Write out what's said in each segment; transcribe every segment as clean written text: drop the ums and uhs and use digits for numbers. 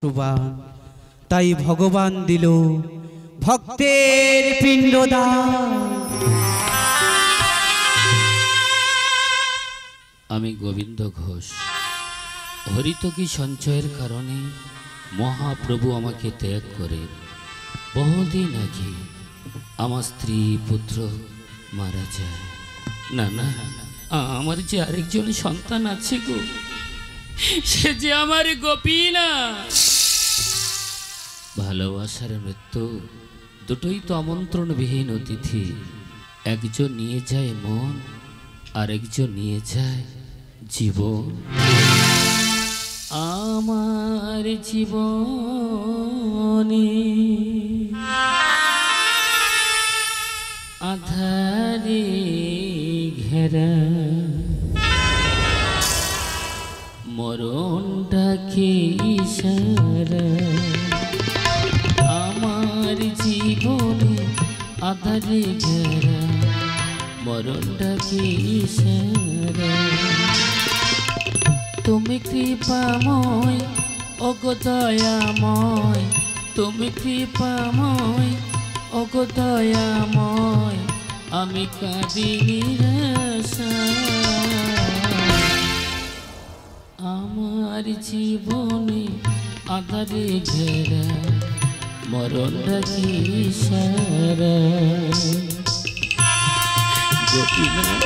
প্রবান তাই ভগবান দিল ভক্তের পিণ্ডদান। আমি গোবিন্দ ঘোষ। হরিতকি সঞ্চয়ের কারণে মহাপ্রভু আমাকে ত্যাগ করে বহুদিন আগে আমার স্ত্রী পুত্র মারা যায়। না না, আমার যে আরেকজন সন্তান আছে গো, সে যে আমার গোপীনা। ভালোবাসার মৃত্যু দুটোই তো আমন্ত্রণবিহীন অতিথি। একজন নিয়ে যায় মন, আরেকজন নিয়ে যায় জীবন। আমার জীবনে আধারে ঘেরা মরণ ডাকে ইশারা। আমার জীবনে আধারে ঘেরা মরণ ডাকে ইশারা। তুমি কৃপাময় ওগো দয়াময়, তুমি কৃপাময় ওগো দয়াময়, আমি কাঁদি নিরাশায়। আমার জীবনে আধারে ঘেরা মরণ ডাকে ইশারা। গোপীনাথ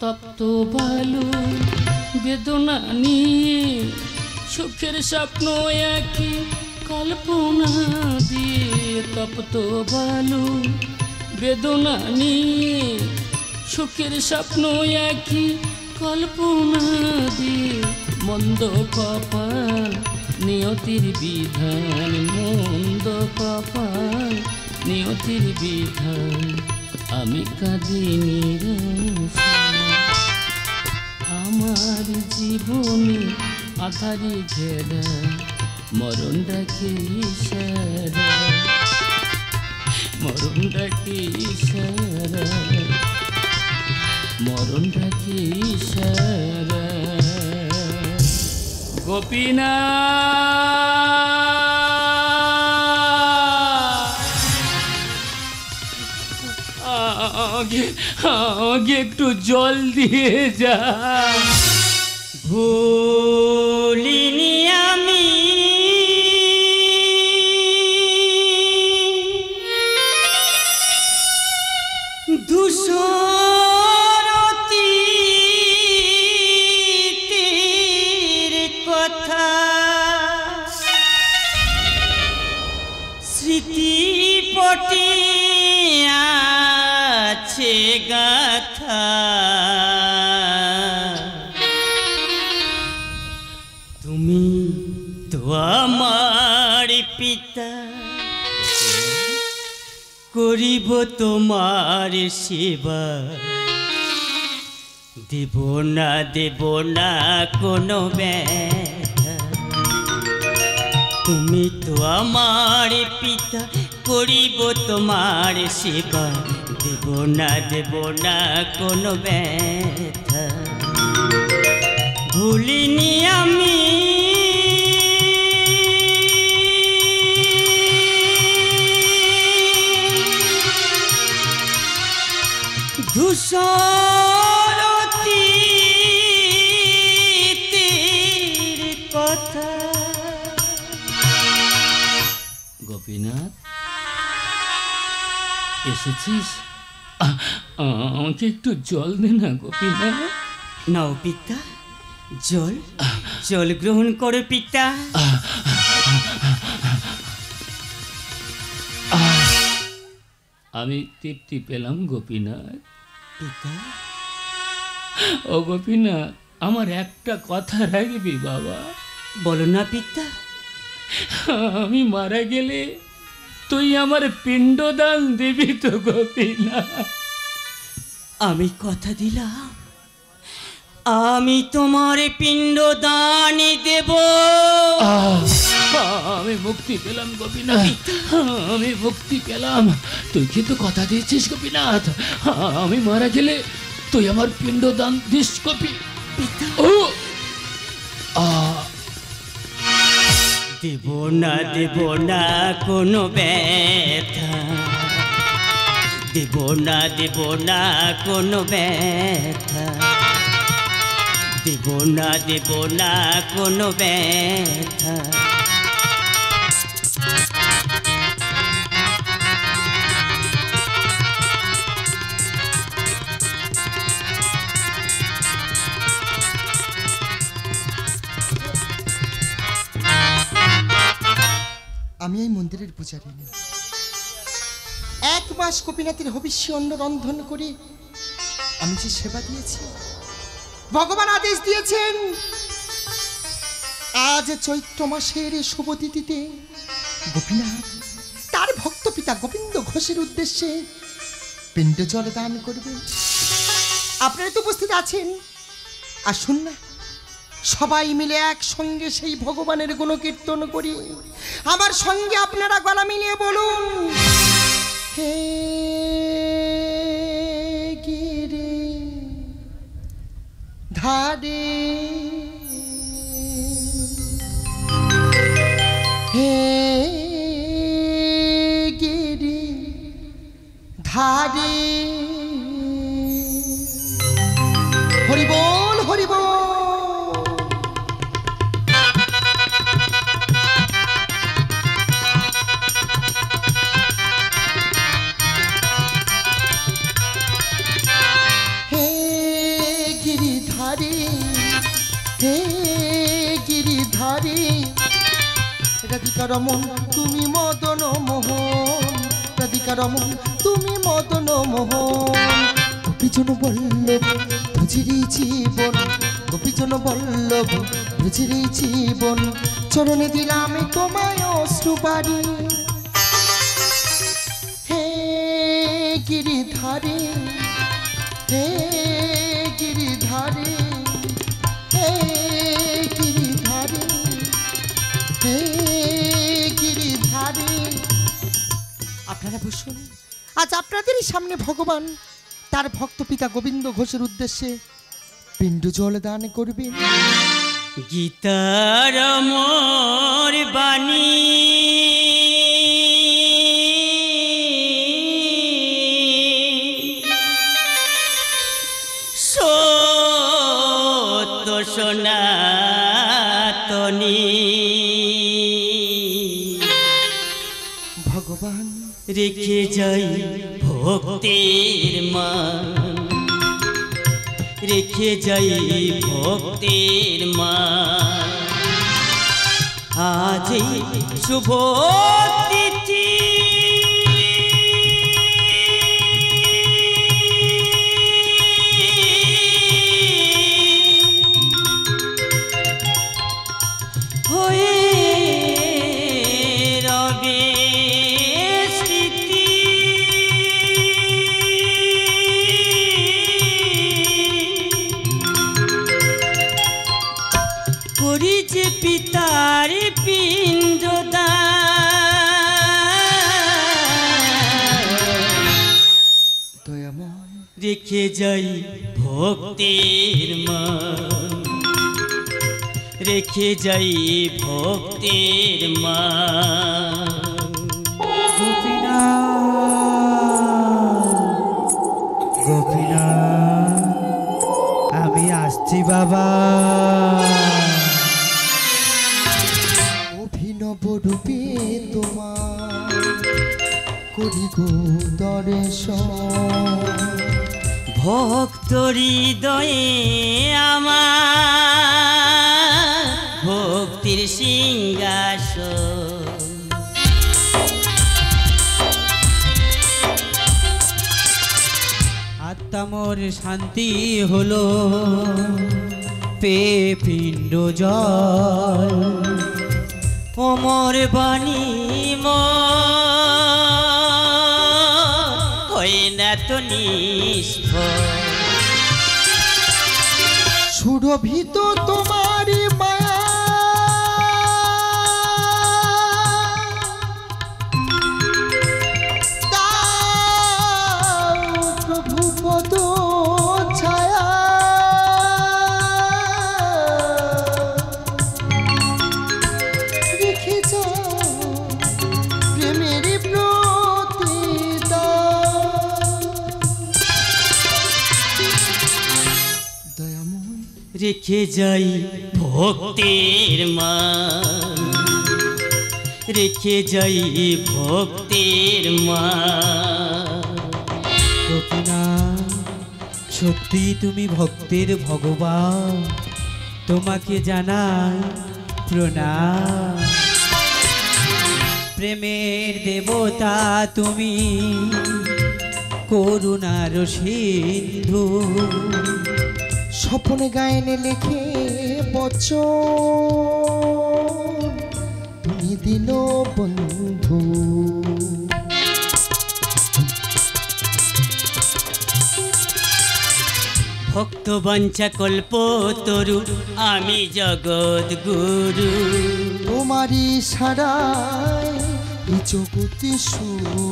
তপ্ত বালু বেদনা নিয়ে সুখের স্বপ্ন একই কল্পনা দিয়ে। তপ্ত বালু বেদনা নিয়ে সুখের স্বপ্ন একই কল্পনা দিয়ে। মন্দ কপাল নিয়তির বিধান, মন্দ কপাল নিয়তির বিধান, আমি কাঁদি নিরাশায়। আমার জীবনে আধারে ঘেরা মরণ ডাকে ইশারা, মরণ ডাকে ইশারা, মরণ ডাকে ইশারা। গোপীনাথ আগে একটু জল দিয়ে যা। ভুলিনি আমি ধূসরতীর কথা, স্মৃতিপটে আছে গাথা। তুমি তো আমার পিতা, করিব তোমার সেবা। দেব না কোনো ব্যথা। তুমি তো আমার পিতা, করিব তোমার সেবা। দেব না কোনো ব্যথা। ভুলিনি আমি ধূসরতীর কথা। গোপীনাথ এসেছিস? আমাকে একটু জল দে না গোপীনাথ। নাও পিতা, জল জল গ্রহণ করো পিতা। আমি তৃপ্তি পেলাম গোপীনাথ। পিতা, ও গোপীনাথ, আমার একটা কথা রাখবি বাবা? বলো না পিতা। আমি মারা গেলে তুই আমার পিণ্ডদান দিবি তো গোপীনাথ? আমি কথা দিলাম, আমি তোমার পিণ্ডদান দেব। আমি মুক্তি পেলাম গোপীনাথ, আমি মুক্তি পেলাম। তুই কিন্তু কথা দিয়েছিস গোপীনাথ, আমি মারা গেলে তুই আমার পিণ্ড দান দিস গোপী। ও দেব না কোনো ব্যথা, দেব না কোনো ব্যথা, দেব না কোনো ব্যথা। আমি এই মন্দিরের পূজারী। 1 মাস গোপীনাথের হবিষ্য অন্ন রন্ধন করে আমি যে সেবা দিয়েছি, ভগবান আদেশ দিয়েছেন আজ চৈত্র মাসের শুভ তিথিতে গোপীনাথ তার ভক্ত পিতা গোবিন্দ ঘোষের উদ্দেশ্যে পিণ্ড জল দান করবেন। আপনারা তো উপস্থিত আছেন, আসুন না সবাই মিলে একসঙ্গে সেই ভগবানের গুণকীর্তন করি। আমার সঙ্গে আপনারা গলা মিলিয়ে বলুন, হে গিরি ধারে, হে গিরি ধারে, হরি বল হরি বল। হে গিরিধারী রাধিকা রমন তুমি মদন মোহন, রাধিকা রমন তুমি মদন মোহন। গোপীজন বল্লভ বুঝিরি জীবন, গোপীজন বল্লভ বুঝিরি জীবন, চরণে দিলাম তোমায় অশ্রুবাড়ি। হে গিরিধারী, হে গিরিধারী, হে গিরিধারী, হে গিরিধারী। আপনারা বসুন, আজ আপনাদেরই সামনে ভগবান তার ভক্ত পিতা গোবিন্দ ঘোষের উদ্দেশ্যে পিণ্ড জল দান করবেন। গীতার মোর বাণী সত্য সনাতনী, ভগবান রেখে যাই ভক্তির মান, রেখে যাই ভক্তির মান। আজ শুভ তিথি হয়ে রবে স্মৃতি, করি যে পিতার পিণ্ড দয়াময়, রেখে যাই ভক্তির মান, রেখে যাই ভক্তির মান। গোপীনাথ আমি আসছি বাবা। অভিনব রূপে তোমার করি গো দর্শন, ভক্ত হৃদয়ে আমার ভক্তির সিংহাসন, আত্মা মোর শান্তি হলো পে পিণ্ড জল, অমর বাণী হয় না তো নিষ্ফল, সুরভিত তোমার মায়া রেখে যাও প্রেমের প্রতিদান। দয়াময় রেখে যাই ভক্তের মান, রেখে যাই ভক্তের মান। গোপীনাথ, সত্যি তুমি ভক্তের ভগবান, তোমাকে জানাই প্রণাম। প্রেমের দেবতা তুমি, করুণার সিন্ধু, স্বপ্নে গায়নে লেখে বচন তুমি দিল বন্ধু। ভক্ত বাঞ্ছা কল্প তরু, আমি জগৎ গুরু। তোমারই সারায় এই জগতে শুরু।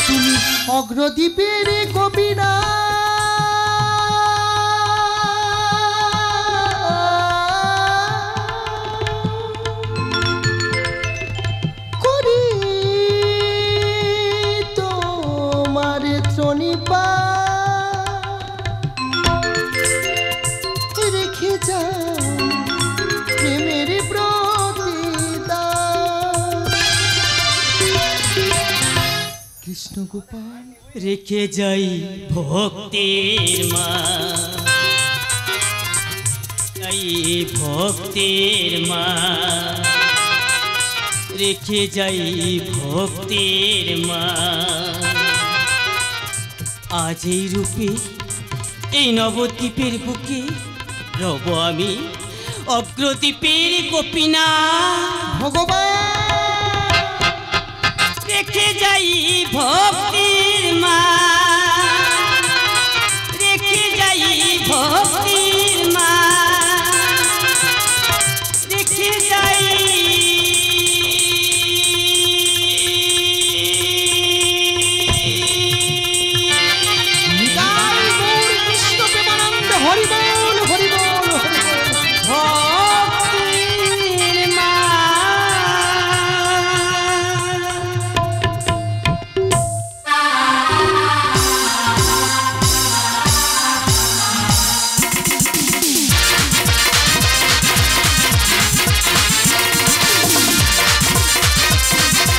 তুমি অগ্রদ্বীপের গোপীনা, করি তোমার ত্রণিপা। রেখে যাও প্রেমের প্রতিদান। কৃষ্ণ গোপাল রেখে যাই ভক্তের মান, যাই ভক্তের মান, রেখে যাই ভক্তের মান। আজ এই রূপে এই নবদ্বীপের বুকে রব আমি অগ্রদ্বীপের গোপীনাথ। ভগবান রেখে যাই ভক্তির মা।